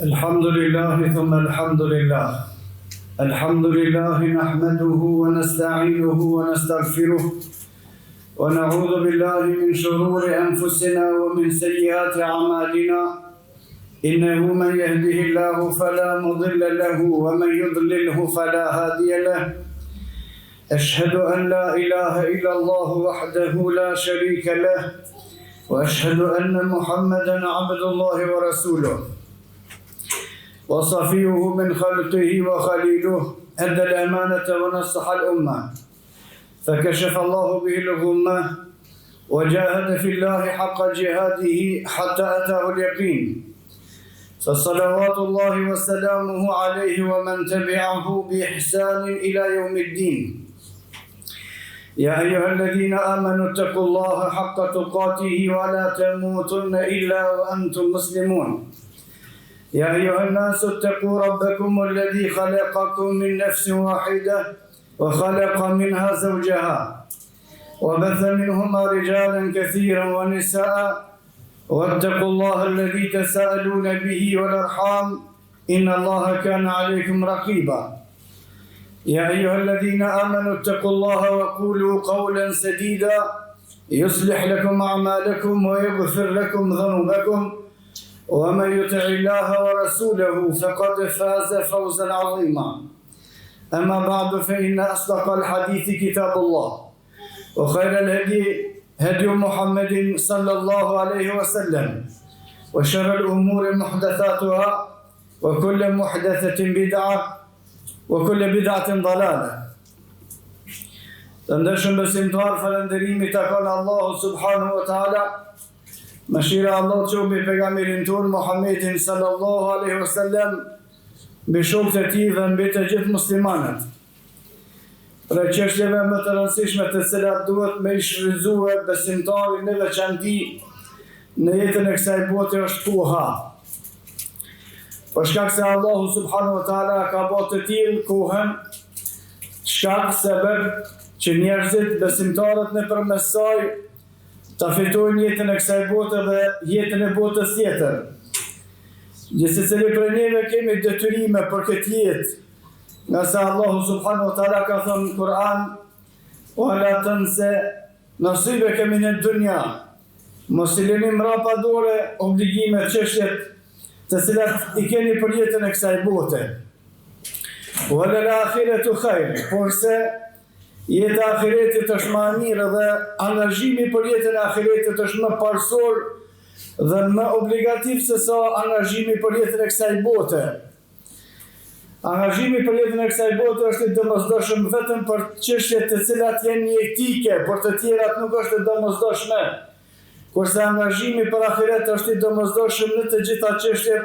الحمد لله ثم الحمد لله. الحمد لله نحمده ونستعينه ونستغفره ونعوذ بالله من شرور أنفسنا ومن سيئات أعمالنا. إنه من يهده الله فلا مضل له ومن يضلله فلا هادي له. أشهد أن لا إله إلا الله وحده لا شريك له وأشهد أن محمدا عبد الله ورسوله وصفيه من خلقه وخليله. أدى الأمانة ونصح الأمة فكشف الله به الغمة وجاهد في الله حق جهاده حتى أتاه اليقين. فصلوات الله وسلامه عليه ومن تبعه بإحسان إلى يوم الدين. يا أيها الذين آمنوا اتقوا الله حق تقاته ولا تموتن إلا وأنتم مسلمون. يا أيها الناس اتقوا ربكم الذي خلقكم من نفس واحدة وخلق منها زوجها وبث منهما رجالا كثيرا ونساء واتقوا الله الذي تساءلون به والأرحام إن الله كان عليكم رقيبا. يا أيها الذين آمنوا اتقوا الله وقولوا قولا سديدا يصلح لكم أعمالكم ويغفر لكم ذنوبكم ومن يطع الله ورسوله فقد فاز فوزا عظيما. أما بعد فإن أصدق الحديث كتاب الله وخير الهدي هدي محمد صلى الله عليه وسلم وشر الأمور محدثاتها وكل محدثة بدعة وكل بدعة ضلالة. Të besimtar, falënderimi takon Allahu subhanahu wa ta'ala. Mëshira Allah që mbi pejgamberin tonë Muhammedin sallallahu alaihi wasallam, mbi shokët e tij dhe mbi të gjithë muslimanët. Për çështjeve më të rëndësishme të cilat duhet me i shfrytëzue besimtarin në veçanti në jetën e kësaj bote është koha. Për shkak se Allahu subhanahu wa taala ka bërë të tillë kohën, shkak sebeb që njerëzit besimtarët nëpërmes saj ta fitojnë jetën e kësaj bote dhe jetën e botës tjetër. Gjithsesi prej neve kemi detyrime për këtë jetë, nga sa Allahu subhanahu wa taala ka thënë në Kur'an: "Wa la tansa nasibaka min ad-dunya." Mos i lëni mrapa dore obligimet, çështjet të cilat i keni për jetën e kësaj bote. Wa lal-akhiratu khair, porse jeta e ahiretit është më e mirë dhe angazhimi për jetën e ahiretit është më parsor dhe më obligativ se sa angazhimi për jetën e kësaj bote. Angazhimi për jetën e kësaj bote është i domosdoshëm vetëm për çështjet të cilat janë jetike, por të tjerat nuk është e domosdoshme. Kurse angazhimi për ahiret është i domosdoshëm në të gjitha çështjet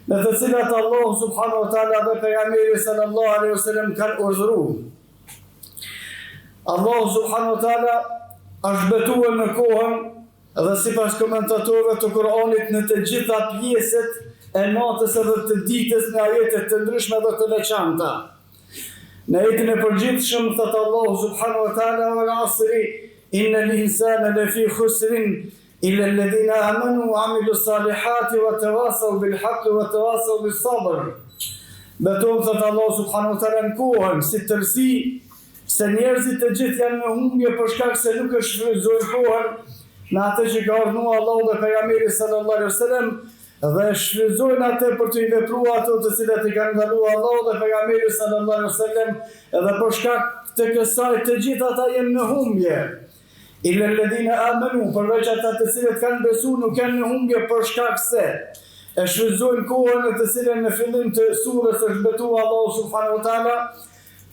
në të cilat Allahu subhanahu wa taala dhe pejgamberi sallallahu alaihi wasallam kanë urdhëruar. Allahu subhanahu wa taala është betuar në kohën dhe sipas komentatorëve të Kur'anit në të gjitha pjesët e natës edhe të ditës në ajete të ndryshme dhe të veçanta. Në ajetin e përgjithshëm thot Allahu subhanahu wa taala: "Wal 'asri innal insana lafi khusrin illa alladhina amanu wa 'amilus salihati wa tawasaw bil haqqi wa tawasaw bis sabr." Beton thot Allahu subhanahu wa taala në kohën si tërësi se njerëzit të gjithë janë në humbje për shkak se nuk e shfrytëzojnë kohën në atë që ka urdhëruar Allahu dhe pejgamberi sallallahu alaihi wasallam dhe shfrytëzojnë atë për të i vepruar ato të cilat i kanë ndaluar Allahu dhe pejgamberi sallallahu alaihi wasallam, edhe për shkak të kësaj të gjithë ata janë në humbje. Illa alladhina amanu, përveç ata të cilët kanë besuar nuk janë në humbje për shkak se e shfrytëzojnë kohën në të cilën në fillim të surës është betuar Allahu subhanahu wa taala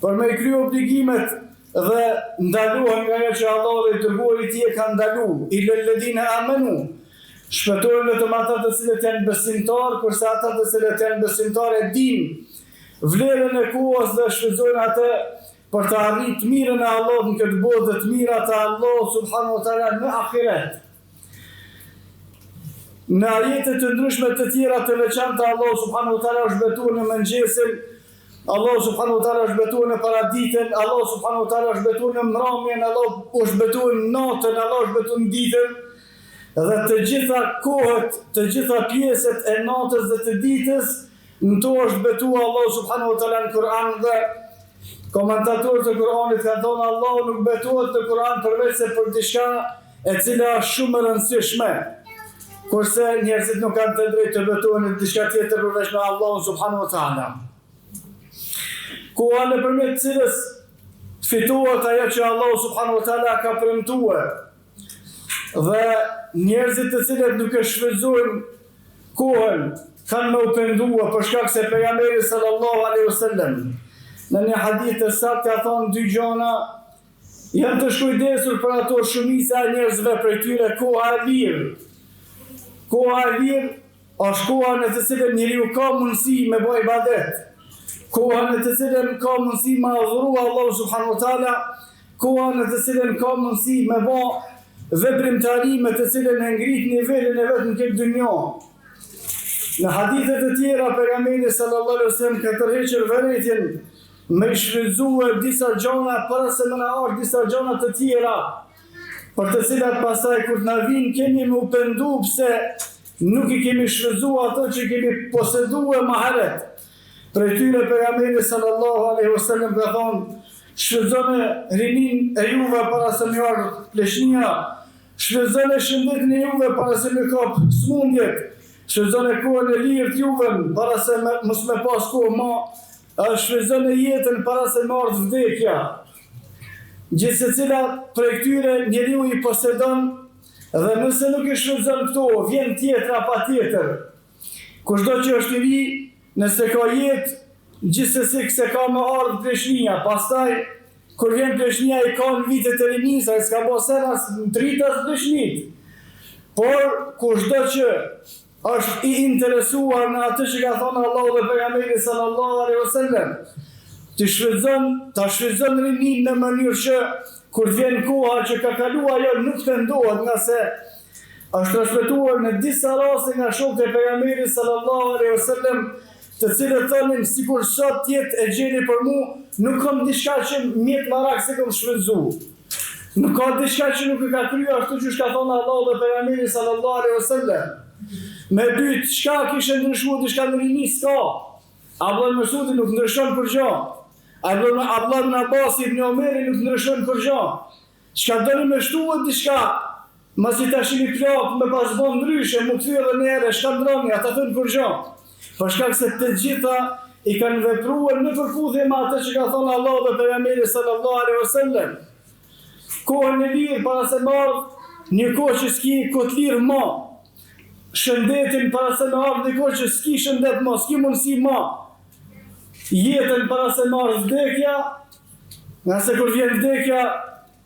për me i kryu obligimet dhe ndaluhen nga ajo që Allahu dhe i dërguari i tij e kanë ndaluar. Illa alladhina amanu, shpëtojnë vetëm ata të cilët janë besimtar, kurse ata të cilët janë besimtar e dinë vlerën e kohës dhe shfrytëzojnë atë për të arritur mirën e Allahut në këtë botë dhe të mirat e Allahut subhanahu wa taala në ahiret. Në ajete të ndryshme të tjera të veçanta Allahu subhanahu wa taala është betuar në mëngjesin Allah subhanahu wa taala është betuar në paraditën, Allah subhanahu wa taala është betuar në mramjen, Allah është betuar në natën, Allah është betuar në ditën. Dhe të gjitha kohët, të gjitha pjesët e natës dhe të ditës, në to është betuar Allah subhanahu wa taala në Kur'an dhe komentatorët e Kur'anit kanë thonë Allah nuk betohet në Kur'an përveç se për diçka e cila është shumë e rëndësishme. Kurse njerëzit nuk kanë të drejtë të betohen në diçka tjetër përveç me Allahun subhanahu wa taala. Koha nëpërmjet cilës fitohet ajo që Allah subhanahu wa taala ka premtuar. Dhe njerëzit të cilët nuk e shfrytëzojnë kohën kanë më u pendua për shkak se pejgamberi sallallahu alaihi wasallam në një hadith të saktë ka thonë dy gjëra janë të shkujdesur për ato shumica e njerëzve prej tyre koha e lirë. Koha e lirë është koha në të cilën njeriu ka mundësi me bëj ibadet. Koha në të cilën ka mundësi me adhuru Allahu subhanahu wa taala, koha në të cilën ka mundësi me bë veprimtari me të cilën e ngrit nivelin e vet në këtë dynjë. Në hadithet e tjera pejgamberi sallallahu alaihi wasallam ka tërhequr vërejtjen me shfrytëzuar disa gjëra para se më na ardh disa gjëra të tjera, për të cilat pastaj kur na vijnë kemi më u pendu pse nuk i kemi shfrytëzuar ato që kemi poseduar më herët. Për tyre pejgamberi sallallahu alaihi wasallam ka thonë shfrytëzoni rinin e juve para se më ardh pleshnia, shfrytëzoni shëndetin e juve para se më kap smundjet, shfrytëzoni kohën e lirë të juve para se mos më pas kohë më, shfrytëzoni jetën para se më ardh vdekja. Gjithsecila prej këtyre njeriu i posedon dhe nëse nuk i shfrytëzon këto, vjen tjetra pa tjetër. Kushdo që është i ri, nëse ka jetë, gjithsesi se ka më ardhë pleshnia, pastaj, kur vjen pleshnia i ka në vitet e rinisa, i s'ka bo senas në tritas pleshnit. Por, kushdo që është i interesuar në atë që ka thonë Allah dhe pejgamberi sallallahu alaihi wasallam, ta shfrytëzon rinin në mënyrë që kur vjen koha që ka kaluar ajo nuk të ndohet, nga se është transmetuar në disa raste nga shokët e pejgamberit sallallahu alaihi wasallam, të cilët thonin sikur sot jetë e gjeni për mu, nuk kam diçka që mjet marak se kam shfrytëzuar. Nuk ka diçka që nuk e ka kryer ashtu që ka thonë Allah dhe pejgamberi sallallahu alaihi wasallam. Me pyet çka kishte ndryshuar diçka në rini s'ka. Abdullah ibn Mesudi nuk ndryshon kur gjë. Abdullah ibn Abbas ibn Omeri nuk ndryshon kur gjë. Çka doni më shtuat diçka, mos i tashini plot me pas bën ndryshe, më kthyer edhe një herë, shkandroni, ata thon kur gjë. Për shkak se të gjitha i kanë vepruar në përputhje me atë që ka thonë Allah dhe pejgamberi sallallahu alaihi wasallam. Kohën e lirë para se marrë një kohë që s'ki kot lirë më. Shëndetin para se marrë një kohë që s'ki shëndet më, s'ki mundësi më. Jetën para se marrë vdekja, nga se kur vjen vdekja,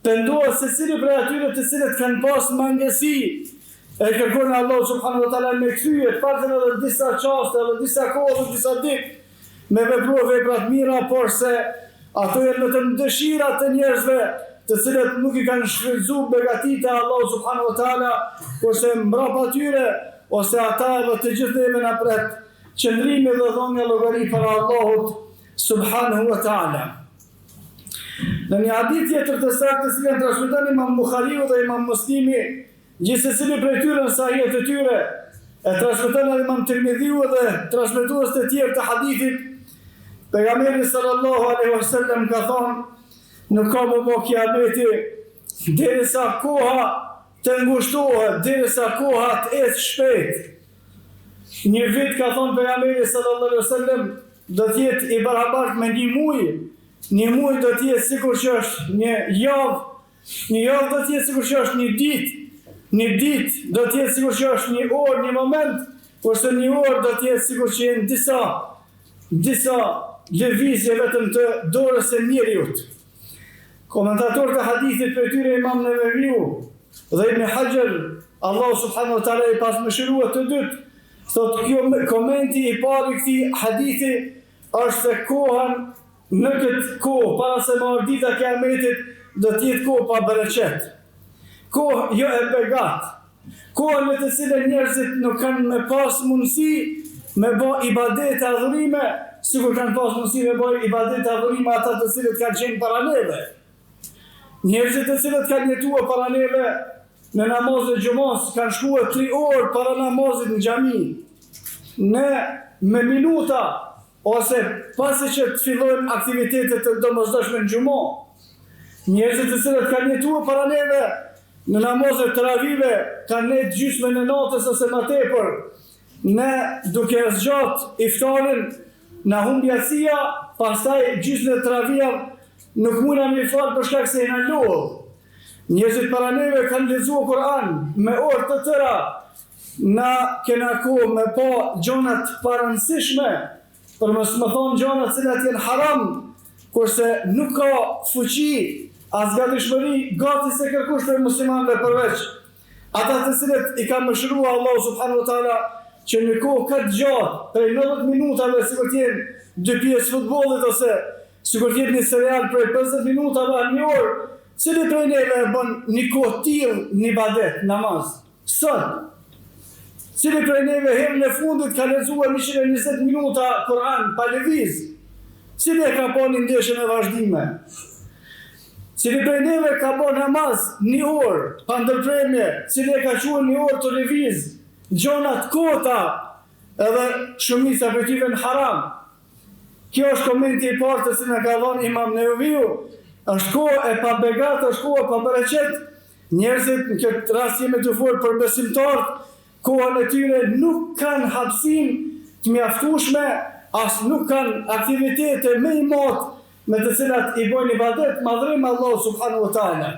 pendohet se cili prej atyre të cilët kanë pas mangësi, e kërkon Allah subhanahu wa taala me kthye, patën edhe disa çaste, edhe disa kohë, disa ditë, me vepruar vepra të mira, por se ato janë vetëm dëshirat e njerëzve, të cilët nuk i kanë shfrytëzuar begatitë e Allah subhanahu wa taala, kurse mbrapa atyre ose ata edhe të gjithë neve na pret qëndrimi dhe dhënia llogari para Allahut subhanahu wa taala. Në një hadith tjetër të saktë që kanë transmetuar Imam Buhariu dhe Imam Muslimi, gjithsesi prej tyre në sahihet e tyre, e transmeton edhe Imam Tirmidhiu dhe transmetues të tjerë të hadithit, pejgamberi sallallahu alaihi wasallam ka thonë, nuk ka më bë kiameti derisa koha të ngushtohet, derisa koha të ecë shpejt. Një vit ka thonë pejgamberi sallallahu alaihi wasallam do të jetë i barabartë me një muaj do të jetë sikur që është një javë do të jetë sikur që është një ditë do të jetë sikur që është një orë, një moment, kurse një orë do të jetë sikur që janë disa lëvizje vetëm të dorës së njeriut. Komentatorët e hadithit për tyre Imam Neveviu dhe Ibn Hajar, Allah subhanahu wa taala i pasmëshiruar të dytë, thotë kjo komenti i parë i këtij hadithi është se kohën në këtë kohë para se marrë dita e Kiametit do të jetë kohë pa bereqet. Kohë jo e begat. Kohë në të cilën njerëzit nuk kanë me pas mundësi me bë ibadete, adhurime, sikur kanë pas mundësi me bëj ibadet adhurime ata të cilët kanë qenë para neve. Njerëzit të cilët kanë jetuar para neve në namazet e xumës kanë shkuar 3 orë para namazit në xhami. Ne me minuta ose pasi që të fillojnë aktivitetet të domosdoshme në xumë. Njerëzit të cilët kanë jetuar para neve në namazet taravive kanë ne gjysmën e natës ose më tepër. Ne duke zgjat iftarin na humbi asia, pastaj gjysmën e taravia nuk mundam me fal për shkak se na lodh. Njerëzit para neve kanë lexuar Kur'an me orë të tëra. Na kena kohë me pa gjonat paransishme, për mos më thonë gjonat cilat janë haram, kurse nuk ka fuqi as gatishmëri gati se kërkush për muslimanëve përveç ata të cilët i ka mëshiruar Allahu subhanahu wa taala që në kohë kaq gjatë, prej 90 minutave sikur të jenë 2 pjesë futbollit ose sikur të jetë një serial prej 50 minutave në një orë, cili prej neve bën një kohë tillë në ibadet, namaz. Sot cili prej neve herën e fundit ka lexuar 120 minuta Kur'an pa lëviz? Cili e ka bën ndeshjen e vazhdime? Cili prej neve ka bën namaz 1 orë pa ndërpremje? Cili e ka quajtur 1 orë të lëviz? Gjonat kota edhe shumica për tyve në haram. Kjo është komenti i parë të cilin e ka dhënë Imam Nevaviu. Është kohë e pa begat, është kohë e pa bereqet. Njerëzit në këtë rast jemi të folur për besimtarët, kohën e tyre nuk kanë hapësinë të mjaftueshme, as nuk kanë aktivitete më i madh me të cilat i bojnë ibadet madhrim Allahu subhanahu wa taala.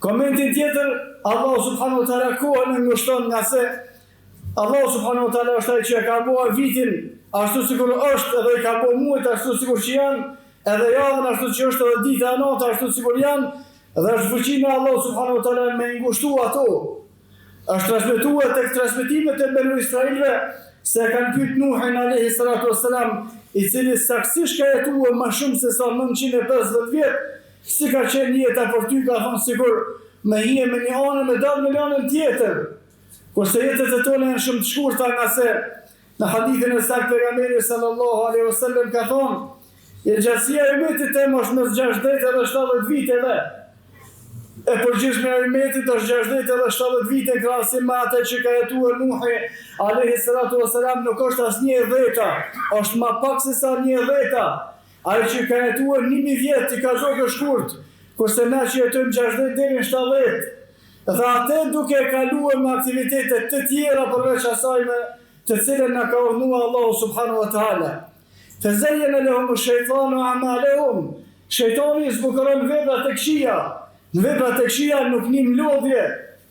Komenti tjetër, Allahu subhanahu wa taala kohën e ngushton nga se Allahu subhanahu wa taala është ai që ka bërë vitin ashtu sikur është edhe i ka bërë muajt ashtu sikur që janë, edhe javën ashtu që është edhe dita e natë ashtu sikur janë, dhe është fuqinë e Allahu subhanahu wa taala me ngushtu ato. Është transmetuar tek transmetimet e Banu Israilëve se kanë pyet Nuhin alayhi salatu wassalam, i cili saktësisht ka jetuar më shumë se sa 950 vjet, si ka qenë jeta për ty, ka thonë sikur me hije me një anë me dalë me një anën tjetër. Kurse jetët e tona janë shumë të shkurta, nga se në hadithin e saktë pejgamberi sallallahu alaihi wasallam ka thonë, e gjatësia e umetit tem është mes 60 edhe 70 viteve. E përgjithshme e umetit është 60 edhe 70 vite në krahasim me atë që ka jetuar Nuhi alayhi salatu wassalam, nuk është as 10, është më pak se sa 10. Ai që ka jetuar 1000 vjet i ka zogë shkurt, kurse na që jetojmë 60 deri në 70. Dhe atë duke kaluar me aktivitete të tjera përveç asaj me të cilën na ka urdhëruar Allahu subhanahu wa taala. Fazayyana lahum ash-shaytanu a'malahum. Shejtani zbukuron veprat e këqija. Në veprat e këqija nuk nim lodhje,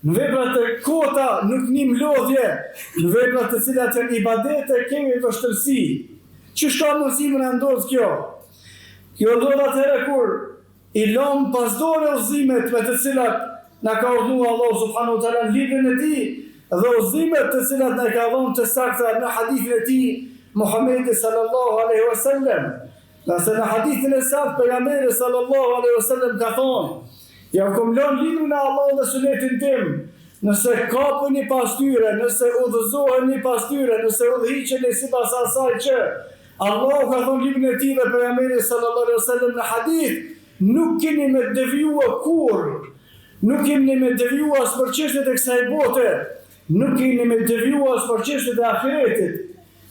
në veprat e kota nuk nim lodhje, në veprat të cilat janë ibadete kemi vështirësi. Çish ka mundësi më na ndodh kjo? Kjo ndodh atëherë kur i lëm pas dore udhëzimet me të cilat na ka urdhëruar Allahu subhanahu wa taala në librin e tij, dhe udhëzimet të cilat na ka dhënë të sakta në hadithin e tij Muhamedi sallallahu alaihi wasallam. Nëse në hadithin e saktë pejgamberi sallallahu alaihi wasallam ka thonë, ja kom lënë librin e Allahut dhe sunetin tim, nëse kapeni pas tyre, nëse udhëzoheni pas tyre, nëse udhëhiqeni sipas asaj që Allahu ka thonë librin e tij dhe pejgamberi sallallahu alaihi wasallam në hadith, nuk keni me devijuar kurrë. Nuk keni me devijuar as për çështjet e kësaj bote, nuk keni me devijuar as për çështjet e ahiretit.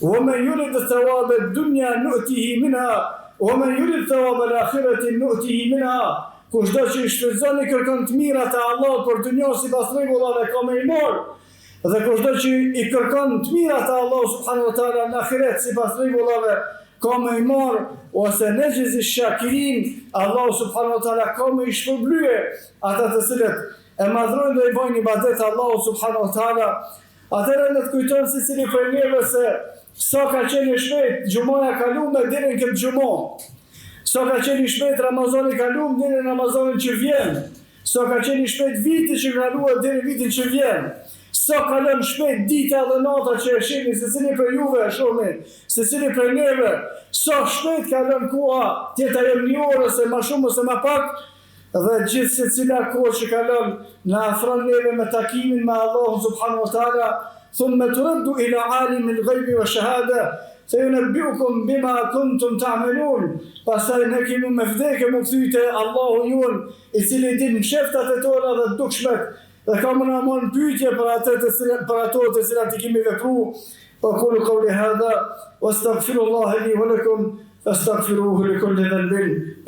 Wa man yurid thawaba ad-dunya nu'tihi minha, wa man yurid thawaba al-akhirati nu'tihi minha. Kushdo që i shfrytëzon i kërkon të mirat e Allahut për dunjën sipas rregullave ka më i marr, dhe kushdo që i kërkon të mirat e Allahut subhanahu wa taala në ahiret sipas rregullave ka më i marr, ose nejzi shakirin, Allahu subhanahu wa taala ka më i shpërblye ata të cilët e madhrojnë dhe i bojnë ibadet Allahu subhanahu wa taala. Atëherë ne të kujtojmë se cili prej neve se sa ka qenë shpejt xhumoja kaluar deri në këtë xhumo. Sa ka qenë shpejt Ramazani kaluar deri në Ramazanin që vjen. Sa ka qenë shpejt viti që kaluar deri në vitin që vjen. Sa kalon shpejt dita dhe nata që e shihni se cili për juve e shohni, se cili për neve, sa shpejt kalon koha, tjeta jem një orë ose më shumë ose më pak, dhe gjithë se cila kohë që kalon në afron neve me takimin me Allahun subhanahu wa taala, thumma turaddu ila alimil ghaibi wa shahada, سينبئكم بما كنتم تعملون. Pastaj ne kemi me vdekje më kthyte Allahu jon, I cili din msheftat e tona dhe dukshmet, dhe ka më na mon pyetje për ato të cilat I kemi vepruar. وأقول قولي هذا واستغفر الله لي ولكم فاستغفروه لكل ذنب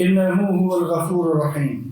إنه هو الغفور الرحيم.